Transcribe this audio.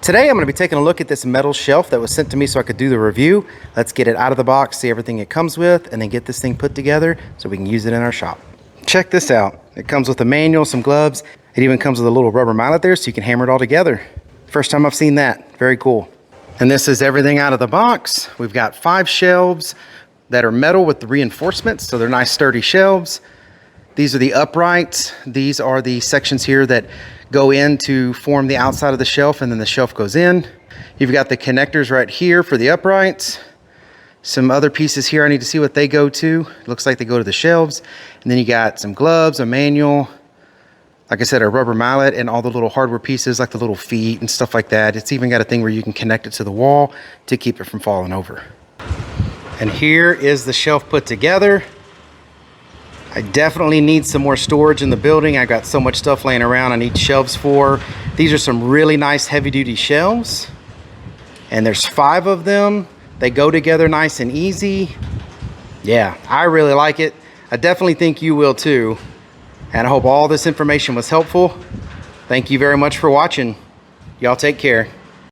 Today I'm going to be taking a look at this metal shelf that was sent to me so I could do the review. Let's get it out of the box, see everything it comes with, and then get this thing put together so we can use it in our shop. Check this out. It comes with a manual, some gloves. It even comes with a little rubber mallet there so you can hammer it all together. First time I've seen that. Very cool. And this is everything out of the box. We've got 5 shelves that are metal with the reinforcements, so they're nice sturdy shelves. These are the uprights. These are the sections here that go in to form the outside of the shelf, and then the shelf goes in. You've got the connectors right here for the uprights. Some other pieces here I need to see what they go to. It looks like they go to the shelves. And then you got some gloves, a manual, like I said, a rubber mallet, and all the little hardware pieces like the little feet and stuff like that. It's even got a thing where you can connect it to the wall to keep it from falling over. And here is the shelf put together. I definitely need some more storage in the building. I got so much stuff laying around I need shelves for. These are some really nice heavy duty shelves. And there's 5 of them. They go together nice and easy. Yeah, I really like it. I definitely think you will too. And I hope all this information was helpful. Thank you very much for watching. Y'all take care.